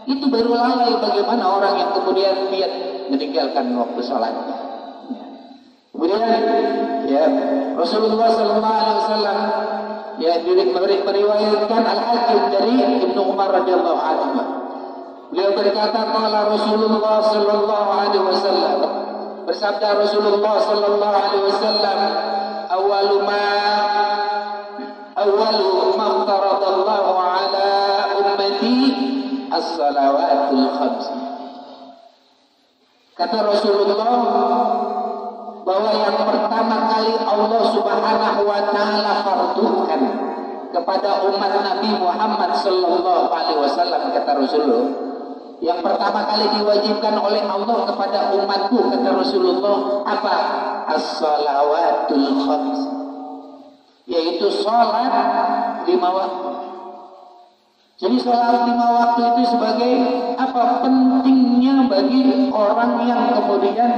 Itu baru lalai bagaimana orang yang kemudian dia meninggalkan waktu sholatnya. Kemudian ya Rasulullah Sallallahu Alaihi Wasallam ya meriwayatkan Al-Hakim dari Ibnu Umar radhiyallahu anhu. Beliau berkata, qala Rasulullah Sallallahu Alaihi Wasallam, bersabda Rasulullah Sallallahu Alaihi Wasallam, awwalu ma faradallahu ala ummati as-salawatul khams. Kata Rasulullah bahwa yang pertama kali Allah Subhanahu wa taala fardukan kepada umat Nabi Muhammad sallallahu alaihi wasallam, kata Rasulullah, yang pertama kali diwajibkan oleh Allah kepada umatku, kata Rasulullah, apa? As-salawatul khams, yaitu salat 5 waktu. Jadi salat 5 waktu itu sebagai apa? Pentingnya bagi orang yang kemudian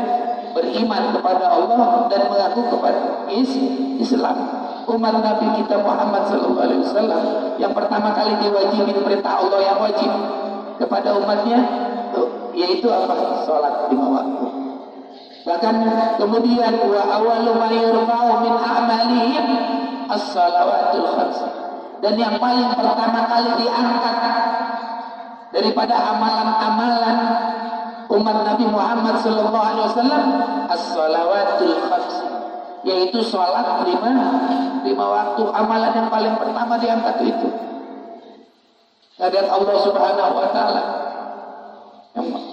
beriman kepada Allah dan mengaku kepada Islam. Umat Nabi kita Muhammad sallallahu alaihi wasallam yang pertama kali diwajibin perintah Allah yang wajib kepada umatnya yaitu apa? Salat 5 waktu. Bahkan kemudian wa awwalu ma yurfa'u min a'malihim as-salawatul khams. Dan yang paling pertama kali diangkat daripada amalan-amalan umat Nabi Muhammad sallallahu alaihi wasallam as-salawatul khams, yaitu salat 5 waktu. Amalan yang paling pertama diangkat itu dari Allah Subhanahu wa taala.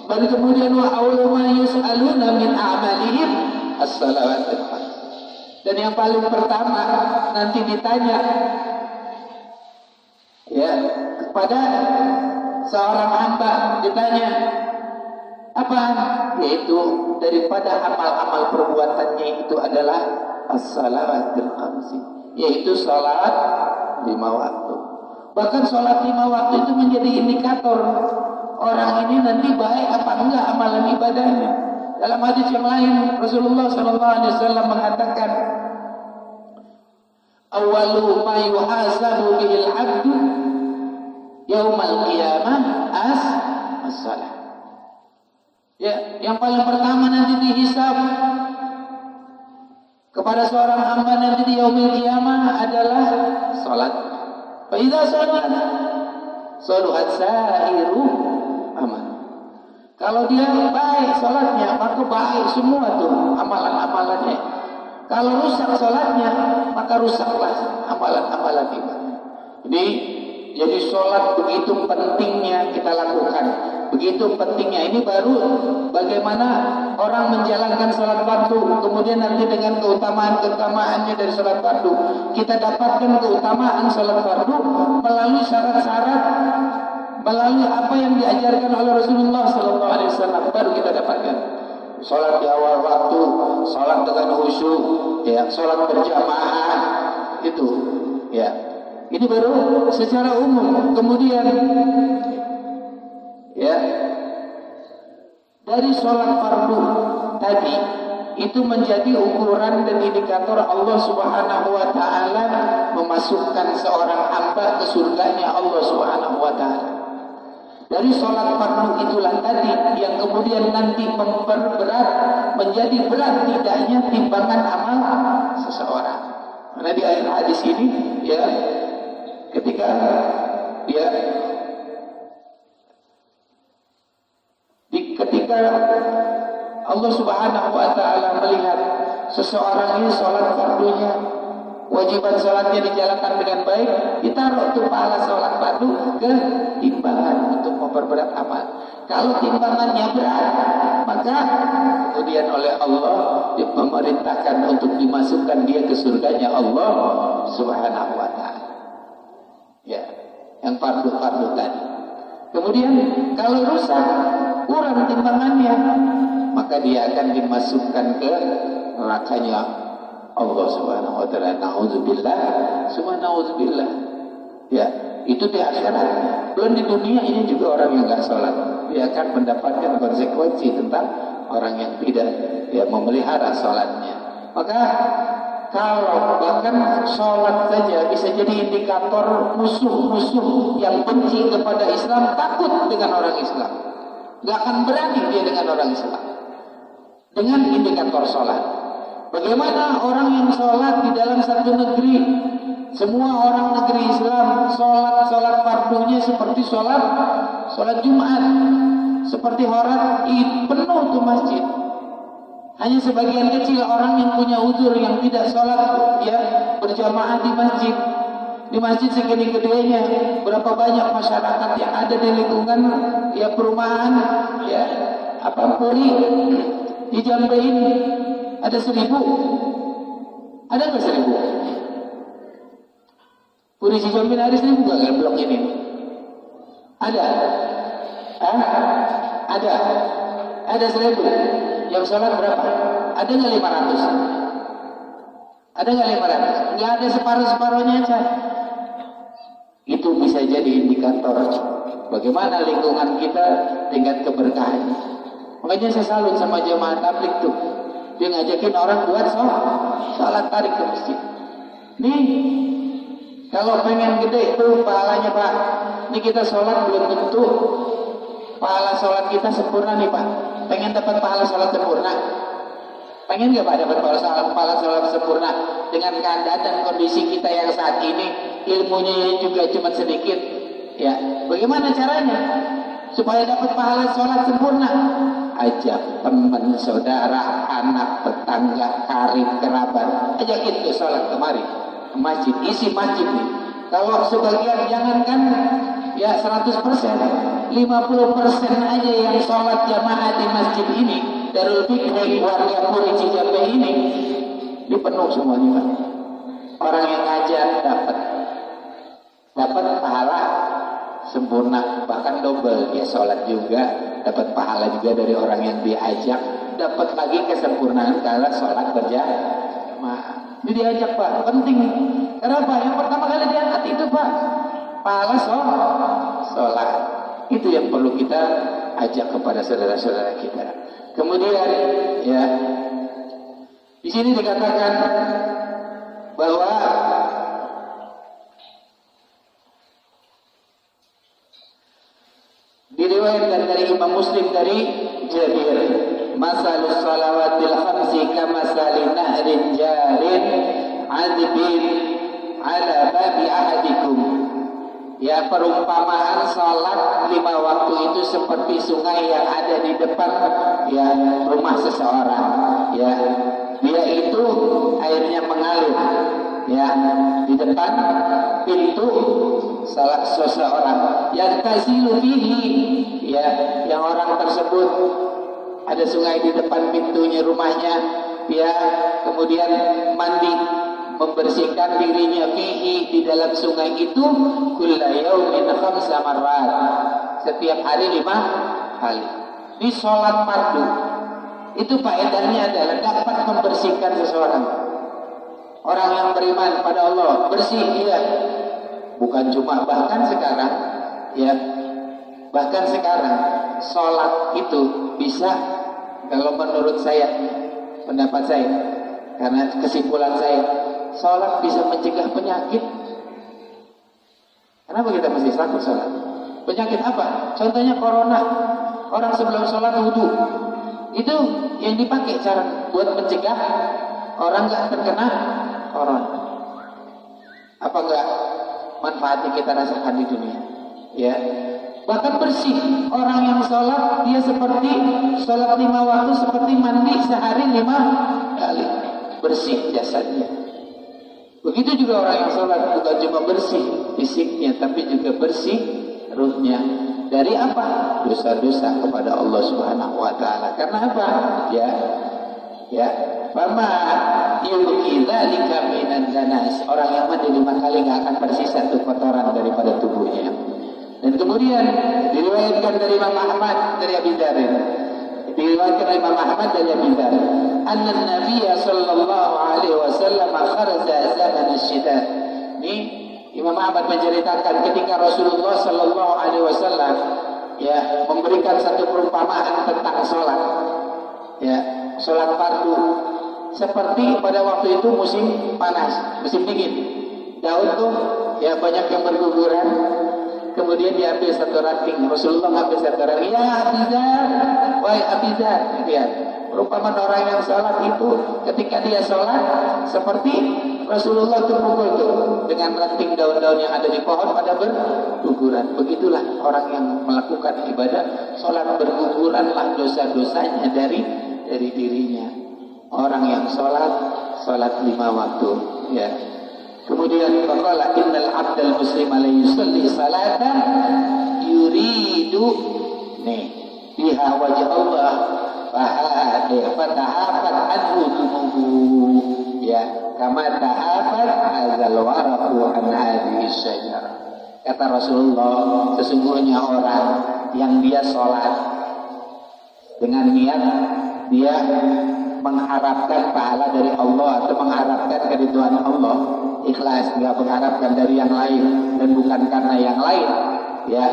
Baru kemudian wa awwalu ma yus'aluna min a'malihim as-salawatul khams. Dan yang paling pertama nanti ditanya ya kepada seorang hamba, ditanya apa? Yaitu daripada amal-amal perbuatannya itu adalah as-salawatul khamsi, yaitu salat 5 waktu. Bahkan salat 5 waktu itu menjadi indikator orang ini nanti baik apa enggak amalan ibadahnya. Dalam hadis yang lain Rasulullah SAW mengatakan, awwalu ma yuhasabu bihil abdu yaumal qiyamah as-salat. Ya, yang paling pertama nanti dihisab kepada seorang hamba nanti di yaumil qiyamah adalah salat. Fa idza salat saluhat sa'iru amal. Kalau dia baik salatnya, maka baik semua tuh amalan-amalannya. Kalau rusak salatnya, maka rusaklah amalan-amalan ibadah. Jadi salat begitu pentingnya kita lakukan. Begitu pentingnya. Ini baru bagaimana orang menjalankan salat fardu. Kemudian nanti dengan keutamaan-keutamaannya dari salat fardu, kita dapatkan keutamaan salat fardu melalui syarat-syarat, melalui apa yang diajarkan oleh Rasulullah SAW. Baru kita dapatkan salat di awal waktu, salat dengan khusyuk, ya, salat berjamaah itu, ya. Ini baru secara umum. Kemudian ya, dari sholat fardu tadi itu menjadi ukuran dan indikator Allah Subhanahu wa taala memasukkan seorang hamba ke surganya Allah Subhanahu wa taala. Dari sholat fardu itulah tadi yang kemudian nanti memperberat, menjadi berat tidaknya timbangan amal seseorang. Karena di akhir hadis ini ya, ketika Allah Subhanahu wa taala melihat seseorang ini sholat fardunya, wajiban sholatnya dijalankan dengan baik, ditaruh tuh pahala sholat fardu ke timbangan untuk memperberat amal. Kalau timbangannya berat, maka kemudian oleh Allah memerintahkan untuk dimasukkan dia ke surganya Allah Subhanahu wa taala. Ya, yang fardu-fardu tadi. Kemudian kalau rusak, kurang timbangannya, maka dia akan dimasukkan ke nerakanya Allah Subhanahu wa taala. Nauzubillah, summa nauzubillah. Ya, itu di akhirat. Belum di dunia ini juga orang yang enggak salat, dia akan mendapatkan konsekuensi tentang orang yang tidak ya memelihara salatnya. Maka Kalau bahkan sholat saja bisa jadi indikator musuh-musuh yang benci kepada Islam takut dengan orang Islam, gak akan berani dia dengan orang Islam dengan indikator sholat. Bagaimana orang yang sholat di dalam satu negeri, semua orang negeri Islam sholat fardunya seperti sholat Jumat, seperti sholat Id, penuh tuh masjid. Hanya sebagian kecil orang yang punya uzur yang tidak sholat ya berjamaah di masjid. Di masjid segini gedenya, berapa banyak masyarakat yang ada di lingkungan ya perumahan ya Puri di Jambe ini ada 1.000, ada nggak 1.000? Puri di Jambe ada 1.000 nggak blok ini? Ada, ada 1.000. Yang sholat berapa? Ada nggak 500? Ada nggak 500? Nggak ada, separuh-separuhnya aja. Itu bisa jadi indikator bagaimana lingkungan kita tingkat keberkahan. Makanya saya salut sama jemaah tabligh tuh. Dia ngajakin orang buat sholat tarik ke masjid. Nih, kalau pengen gede itu pahalanya Pak. Ini kita sholat belum tentu pahala sholat kita sempurna nih Pak. Pengen dapat pahala sholat sempurna? Pengen gak Pak dapat pahala sholat sempurna? Dengan keadaan dan kondisi kita yang saat ini, ilmunya juga cuma sedikit. Ya, bagaimana caranya supaya dapat pahala sholat sempurna? Ajak teman, saudara, anak, tetangga, karib, kerabat, ajakin ke sholat kemari ke masjid, isi masjid nih. Kalau sebagian jangankan ya 100%, 50% aja yang sholat jamaah di masjid ini, Darul Fikri warga Puri Cijambe ini dipenuh semuanya Pak. Orang yang ngajar dapat pahala sempurna, bahkan double. Dia sholat juga dapat pahala juga dari orang yang diajak, dapat lagi kesempurnaan kalau sholat berjamaah. Ini diajak Pak, penting. Kenapa? Yang pertama kali diangkat itu Pak, pahala sholat. Itu yang perlu kita ajak kepada saudara-saudara kita. Kemudian ya di sini dikatakan bahwa diriwayatkan dari Imam Muslim dari Jabir, masalus salawatil khamsi kamasali nahrin jarin adbin ala babi ahadikum. Ya, perumpamaan salat 5 waktu itu seperti sungai yang ada di depan ya rumah seseorang. Ya, dia itu airnya mengalir ya di depan pintu salah seseorang yang tazilu fihi, ya, yang orang tersebut ada sungai di depan pintunya rumahnya, ya, kemudian mandi membersihkan dirinya fihi di dalam sungai itu kulla yaumin khamsa marrat, setiap hari 5 kali. Di sholat fardu itu faedahnya adalah dapat membersihkan seseorang. Orang yang beriman pada Allah bersih dia. Bukan cuma, bahkan sekarang ya, bahkan sekarang sholat itu bisa, kalau menurut saya, pendapat saya, karena kesimpulan saya, sholat bisa mencegah penyakit. Kenapa kita mesti takut sholat? Penyakit apa? Contohnya corona. Orang sebelum sholat wudhu, itu yang dipakai cara buat mencegah orang nggak terkena corona. Apa enggak manfaatnya kita rasakan di dunia? Ya, bahkan bersih. Orang yang sholat, dia seperti sholat 5 waktu, seperti mandi sehari 5 kali, bersih jasadnya. Begitu juga orang yang sholat, bukan cuma bersih fisiknya, tapi juga bersih ruhnya. Dari apa? Dosa-dosa kepada Allah Subhanahu wa taala. Karena apa? Ya. Fama yulqi dzalika minan danas. Orang yang mandi 5 kali enggak akan tersisa tuh kotoran daripada tubuhnya. Dan kemudian diriwayatkan dari Imam Ahmad dari Abi Dzar. Diriwayatkan dari Imam Ahmad dari Abi Dzar, anna Nabiy sallallahu alaihi wasallam kharaja zaman asy-syita. Ini Imam Ahmad menceritakan ketika Rasulullah sallallahu alaihi wasallam ya memberikan satu perumpamaan tentang sholat. Ya, sholat fardu seperti pada waktu itu musim panas, musim dingin. Daun tuh ya banyak yang berguguran. Kemudian diambil satu ranting. Rasulullah ngambil satu ranting. Ya Abizar, wahai Abizar. Lihat, perumpamaan orang yang sholat itu ketika dia sholat seperti Rasulullah itu pukul tuh dengan ranting daun-daun yang ada di pohon pada berguguran. Begitulah orang yang melakukan ibadah sholat, berguguranlah dosa-dosanya dari dirinya. Orang yang sholat 5 waktu, ya. Kemudian faqala innal 'abdal muslima la yusalli salatan yuridu biha wajh Allah fatahafat anhu dunubu, ya, kama tahafat azal waraqu an hadhihi syajarah. Kata Rasulullah, sesungguhnya orang yang dia sholat dengan niat dia mengharapkan pahala dari Allah atau mengharapkan keridhaan Allah, ikhlas, nggak mengharapkan dari yang lain dan bukan karena yang lain, ya,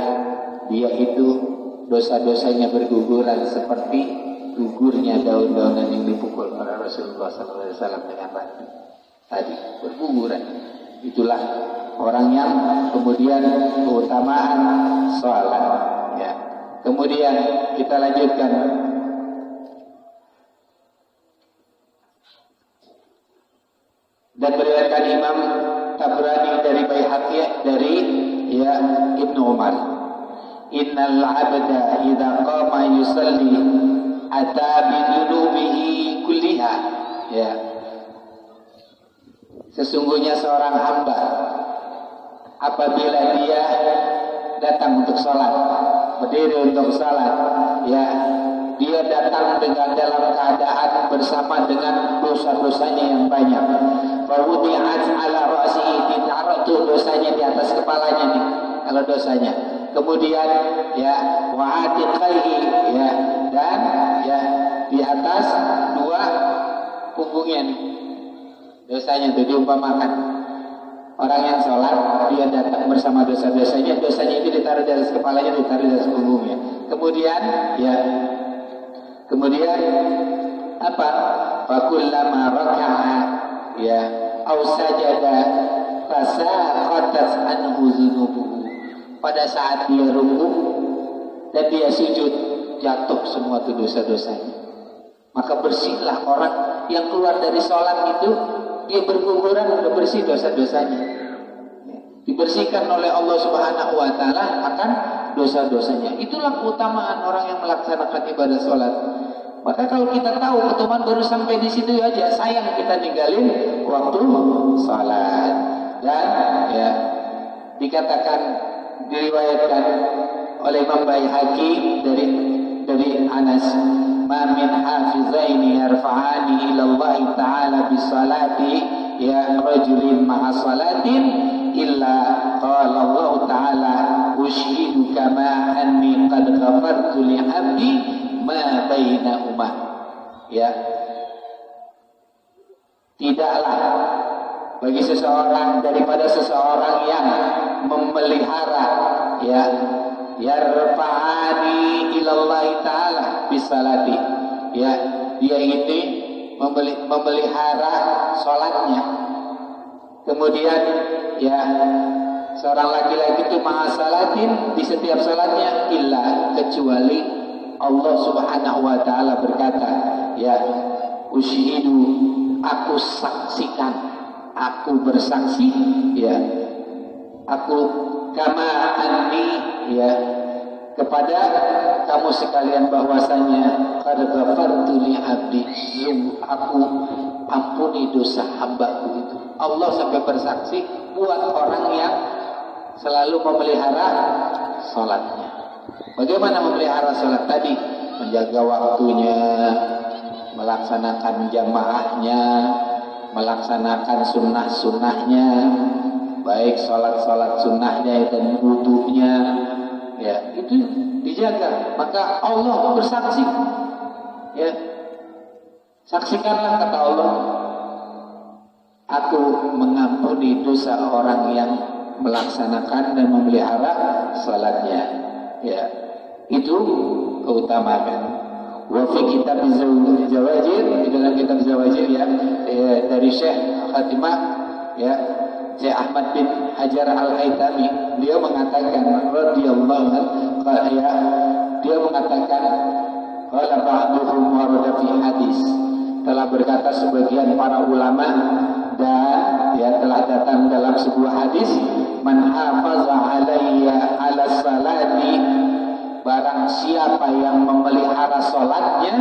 dia itu dosa-dosanya berguguran seperti gugurnya daun-daunan yang dipukul oleh Rasulullah SAW dengan batu tadi, berguguran. Itulah orang yang kemudian keutamaan sholat, ya. Kemudian kita lanjutkan. Dan beriwayatkan Imam Tabrani dari Baihaqi dari Ibnu Umar, innal 'abda idza qama yusalli ata bi dhunubihi kulliha, ya. Sesungguhnya seorang hamba apabila dia datang untuk salat, berdiri untuk salat, ya, dia datang dengan dalam keadaan bersama dengan dosa-dosanya yang banyak. Fawudi'at ala ra'sihi, ditaruh tuh dosanya di atas kepalanya nih, kalau dosanya. Kemudian ya wa'atiqaihi, ya, dan ya di atas dua punggungnya nih. Dosanya itu diumpamakan orang yang sholat, dia datang bersama dosa-dosanya, dosanya itu ditaruh di atas kepalanya, ditaruh di atas punggungnya. Kemudian apa? Fakullama raka'a, ya, au sajada fasaqatat anhu dzunubuhu. Pada saat dia rukuk dan dia sujud, jatuh semua itu dosa-dosanya. Maka bersihlah orang yang keluar dari sholat itu, dia berguguran, udah bersih dosa-dosanya, dibersihkan oleh Allah Subhanahu wa Ta'ala akan dosa-dosanya. Itulah keutamaan orang yang melaksanakan ibadah sholat. Maka kalau kita tahu keutamaan baru sampai di situ aja, sayang kita ninggalin waktu sholat. Dan ya dikatakan, diriwayatkan oleh Imam Baihaqi dari Anas, ma min hafizaini yarfa'ani ila Allah Ta'ala bisalati ya rajulin ma'a salatin illa qala Allah Ta'ala ushiduka ma anni qad ghafartu li 'abdi ma bainahuma, ya. Tidaklah bagi seseorang daripada seseorang yang memelihara, ya, yarfa'ani ilallahi ta'ala bisalati, ya, dia ini memelihara sholatnya. Kemudian ya seorang laki-laki itu ma'asalatin di setiap sholatnya, illa kecuali Allah Subhanahu wa Ta'ala berkata, ya, ushidu, aku saksikan, aku bersaksi, ya, aku kama anni, ya, kepada kamu sekalian bahwasanya qad ghafartu li 'abdi, aku ampuni dosa hambaku itu. Allah sampai bersaksi buat orang yang selalu memelihara salatnya. Bagaimana memelihara salat tadi? Menjaga waktunya, melaksanakan jamaahnya, melaksanakan sunnah-sunnahnya, baik salat-salat sunnahnya dan wudunya, ya, itu dijaga. Maka Allah bersaksi, ya, saksikanlah, kata Allah, aku mengampuni dosa orang yang melaksanakan dan memelihara salatnya, ya. Itu keutamaan. Wa fi kitab Zawajir, di dalam kitab Zawajir ya, dari Syekh Fatimah ya, Syekh Ahmad bin Hajar Al-Haytami, beliau mengatakan radhiyallahu anhu ya, dia mengatakan qala ba'duhum warada fi hadis, telah berkata sebagian para ulama dan ya telah datang dalam sebuah hadis, man hafaza alayya ala salati, barang siapa yang memelihara salatnya,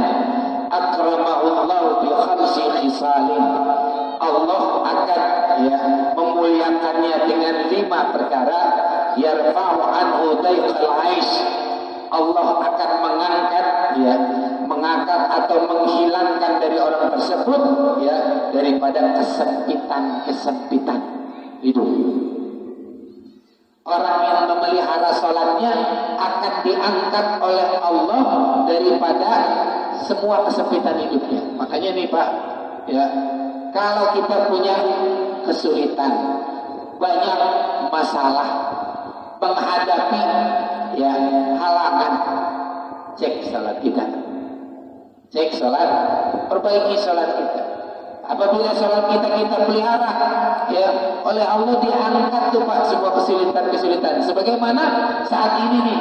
akramahullahu bi khamsi khisalin, Allah akan ya memuliakannya dengan 5 perkara, yarfa'u anhu daiqal aish, Allah akan mengangkat atau menghilangkan dari orang tersebut ya daripada kesempitan hidup. Orang yang memelihara salatnya akan diangkat oleh Allah daripada semua kesempitan hidupnya. Makanya nih Pak, ya, kalau kita punya kesulitan, banyak masalah, menghadapi ya halangan, cek salat kita. Cek salat, perbaiki salat kita. Apabila salat kita pelihara ya oleh Allah, diangkat tuh Pak semua kesulitan. Sebagaimana saat ini nih,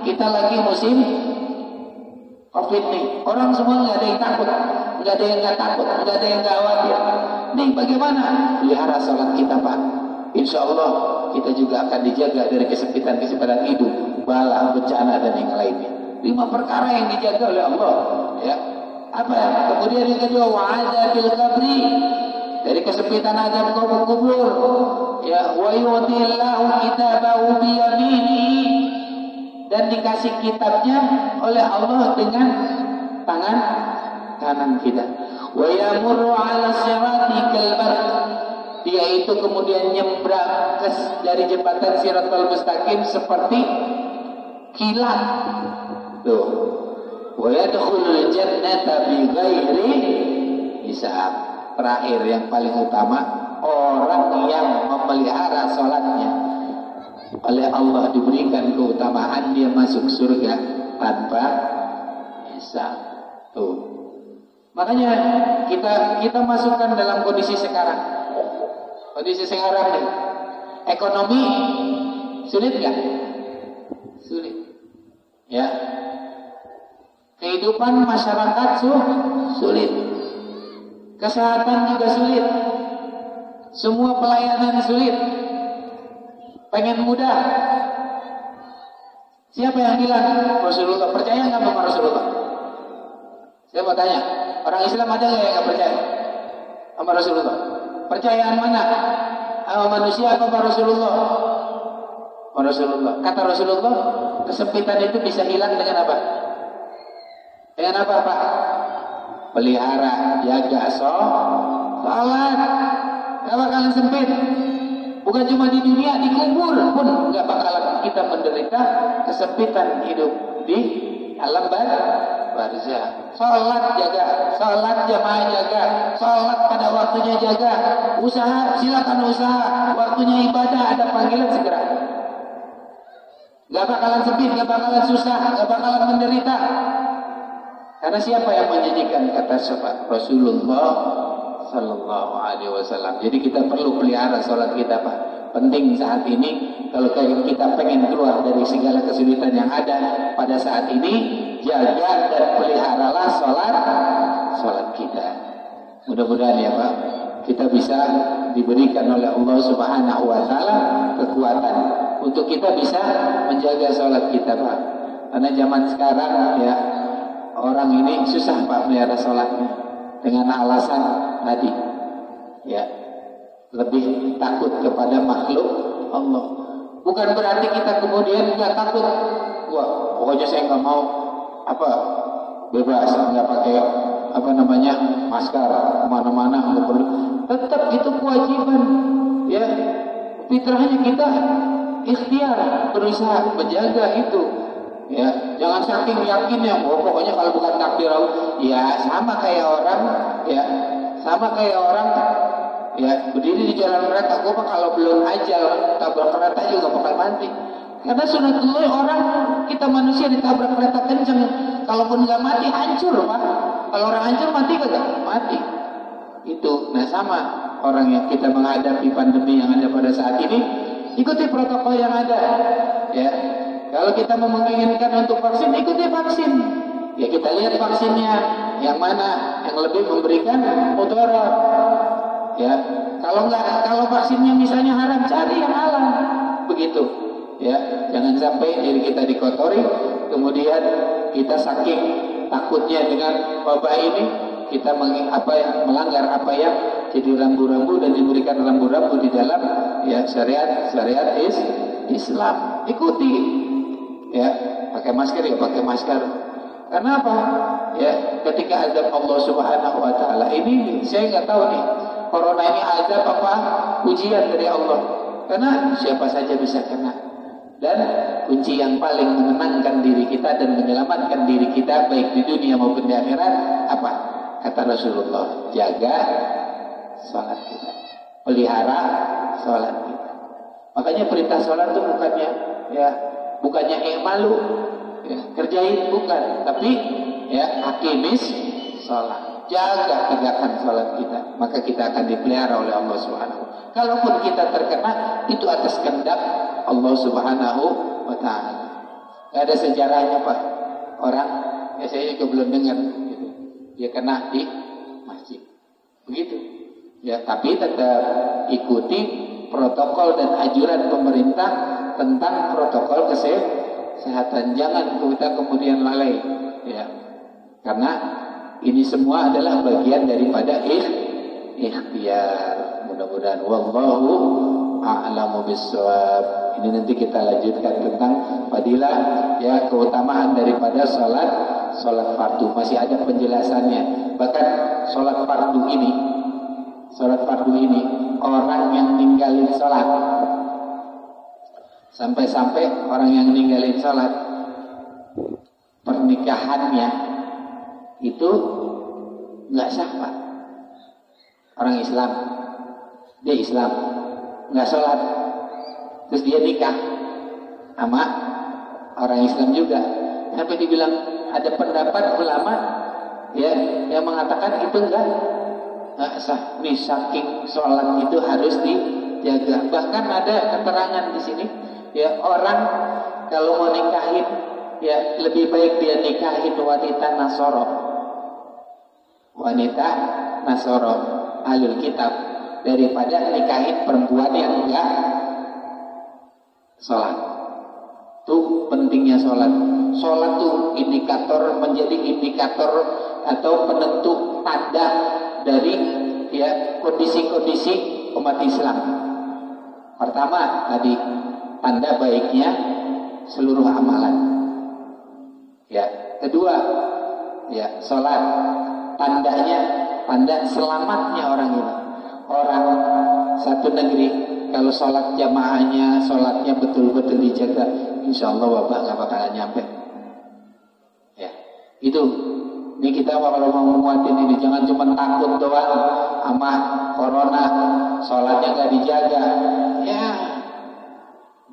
kita lagi musim Covid nih. Orang semua nggak ada yang takut, nggak ada yang nggak takut, nggak ada yang nggak khawatir. Nih bagaimana? Pelihara salat kita Pak. Insya Allah kita juga akan dijaga dari kesempitan hidup, bala, bencana dan yang lainnya. 5 perkara yang dijaga oleh Allah ya. Apa ya? Kemudian yang kedua, wa'adzabil qabri, dari kesempitan azab kubur ya, wa yu'tillahu kitabahu biyaminihi, dan dikasih kitabnya oleh Allah dengan tangan kanan kita. Wa yamurru 'ala sirati kalbar, dia itu kemudian nyebrang dari jembatan Siratal Mustaqim seperti kilat. Tuh. Wa yadkhulul jannata bighairi hisab. Terakhir yang paling utama, orang yang memelihara salatnya oleh Allah diberikan keutamaan, dia masuk surga tanpa hisab. Tuh. Makanya kita masukkan dalam kondisi sekarang. Kondisi sekarang nih, ekonomi sulit nggak? Sulit. Ya. Kehidupan masyarakat sulit. Kesehatan juga sulit. Semua pelayanan sulit. Pengen mudah. Siapa yang bilang? Rasulullah. Percaya nggak sama Rasulullah? Saya mau tanya, orang Islam ada nggak yang nggak percaya sama Rasulullah? Percayaan mana? Sama manusia atau sama Rasulullah? Rasulullah. Kata Rasulullah, kesempitan itu bisa hilang dengan apa? Dengan apa Pak? Pelihara, jaga salat. Gak bakalan sempit. Bukan cuma di dunia, di kubur pun gak bakalan kita menderita kesempitan hidup di alam barzah. Salat jaga, salat jamaah jaga, salat pada waktunya jaga. Usaha, silakan usaha. Waktunya ibadah, ada panggilan segera. Gak bakalan sempit, gak bakalan susah, gak bakalan menderita. Karena siapa yang menjanjikan, kata Rasulullah Sallallahu Alaihi Wasallam. Jadi kita perlu pelihara sholat kita Pak. Penting saat ini, kalau kita pengen keluar dari segala kesulitan yang ada pada saat ini, jaga dan peliharalah sholat kita. Mudah-mudahan ya Pak, kita bisa diberikan oleh Allah Subhanahu Wa Taala kekuatan untuk kita bisa menjaga sholat kita Pak. Karena zaman sekarang ya, orang ini susah Pak melihara sholatnya dengan alasan tadi ya, lebih takut kepada makhluk Allah. Bukan berarti kita kemudian nggak takut, wah pokoknya saya nggak mau bebas nggak pakai masker kemana-mana, nggak perlu. Tetap itu kewajiban ya, fitrahnya kita ikhtiar berusaha menjaga itu. Ya, jangan saking yakinnya, pokoknya kalau bukan takdir Allah, ya sama kayak orang ya berdiri di jalan kereta, kalau belum ajal tabrak kereta juga bakal mati. Karena sunatullah orang kita manusia ditabrak kereta kenceng, kalaupun nggak mati hancur Pak. Kalau orang hancur mati kagak? Mati. Itu. Nah sama orang yang kita menghadapi pandemi yang ada pada saat ini, ikuti protokol yang ada. Ya. Kalau kita menginginkan untuk vaksin, ikuti vaksin. Ya kita lihat vaksinnya yang mana yang lebih memberikan mudarat. Ya. Kalau vaksinnya misalnya haram, cari yang halal. Begitu. Ya, jangan sampai diri kita dikotori, kemudian kita saking takutnya dengan wabah ini, kita melanggar apa yang jadi rambu-rambu dan diberikan rambu-rambu di dalam ya syariat Islam. Ikuti. Ya, pakai masker ya pakai masker. Karena apa? Ya, ketika azab Allah Subhanahu wa taala ini saya nggak tahu nih, corona ini azab apa ujian dari Allah. Karena siapa saja bisa kena. Dan kunci yang paling menenangkan diri kita dan menyelamatkan diri kita baik di dunia maupun di akhirat apa? Kata Rasulullah, jaga sholat kita, pelihara sholat kita. Makanya perintah sholat itu bukannya malu, ya, kerjain bukan, tapi ya hakimis sholat, jaga tegakkan sholat kita, maka kita akan dipelihara oleh Allah Subhanahu. Kalaupun kita terkena, itu atas kehendak Allah Subhanahu wa ta'ala. Gak ada sejarahnya Pak. Orang, ya saya juga belum dengar gitu. Dia kena di masjid. Begitu. Ya, tapi tetap ikuti protokol dan anjuran pemerintah tentang protokol kesehatan. Jangan kita kemudian lalai. Ya. Karena ini semua adalah bagian daripada ikhtiar. Mudah-mudahan wallahu a'lamu bissawab. Ini nanti kita lanjutkan tentang fadilah ya, keutamaan daripada salat fardu. Masih ada penjelasannya. Bahkan salat fardu ini orang yang ninggalin salat, sampai-sampai orang yang ninggalin salat pernikahannya itu nggak sah Pak. Orang Islam, dia Islam, nggak sholat, terus dia nikah sama orang Islam juga. Sampai dibilang ada pendapat ulama ya yang mengatakan itu nggak sah. Nih saking sholat itu harus dijaga. Bahkan ada keterangan di sini ya, orang kalau mau nikahin ya lebih baik dia nikahin wanita Nasoro Ahlul Kitab daripada nikahin perempuan yang enggak sholat. Itu pentingnya sholat. Sholat tuh menjadi indikator atau penentu tanda dari ya kondisi-kondisi umat Islam. Pertama tadi tanda baiknya seluruh amalan. Ya, kedua ya sholat, tanda selamatnya orang ini. Orang satu negeri kalau sholat jamaahnya, sholatnya betul-betul dijaga, insya Allah wabah gak bakalan nyampe. Ya, itu. Ini kita kalau mau menguatin ini, jangan cuma takut doang sama corona, sholatnya gak dijaga. Ya,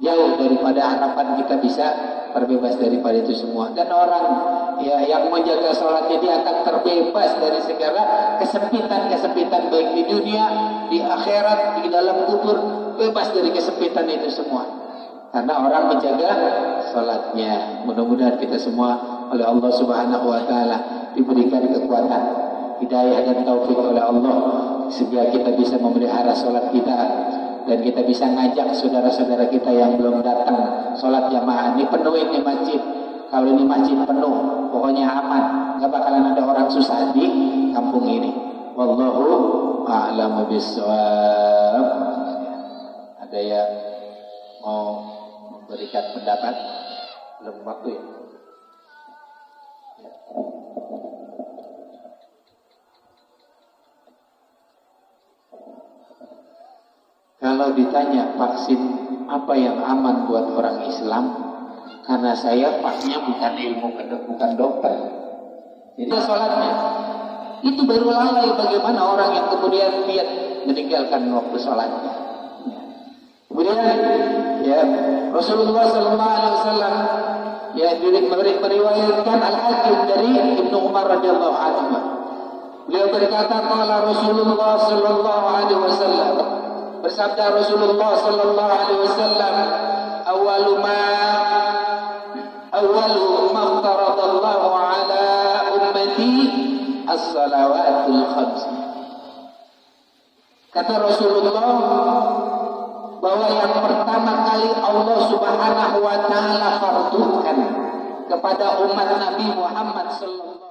jauh daripada harapan kita bisa terbebas daripada itu semua. Dan orang ya yang menjaga sholatnya dia akan terbebas dari segala kesempitan baik di dunia, di akhirat, di dalam kubur, bebas dari kesempitan itu semua. Karena orang menjaga sholatnya. Mudah-mudahan kita semua oleh Allah Subhanahu wa ta'ala diberikan kekuatan, hidayah dan taufik oleh Allah sehingga kita bisa memelihara sholat kita dan kita bisa ngajak saudara-saudara kita yang belum datang sholat jamaah. Ini penuhin di masjid. Kalau ini masjid penuh, pokoknya aman, nggak bakalan ada orang susah di kampung ini. Wallahu a'lamu bissawab. Ada yang mau memberikan pendapat? Belum waktu ya. Kalau ditanya vaksin apa yang aman buat orang Islam, karena saya paknya bukan ilmu, bukan dokter. Jadi sholatnya itu baru lalai bagaimana orang yang kemudian dia meninggalkan waktu sholatnya. Kemudian ya Rasulullah SAW Ya, meriwayatkan Al-Hakim dari Ibnu Umar radhiyallahu anhu. Beliau berkata, qala Rasulullah sallallahu alaihi wasallam, bersabda Rasulullah sallallahu alaihi wasallam, awwalu ma faradallahu ala ummati as-salawatul khams. Kata Rasulullah bahwa yang pertama kali Allah Subhanahu wa taala fardukan kepada umat Nabi Muhammad sallallahu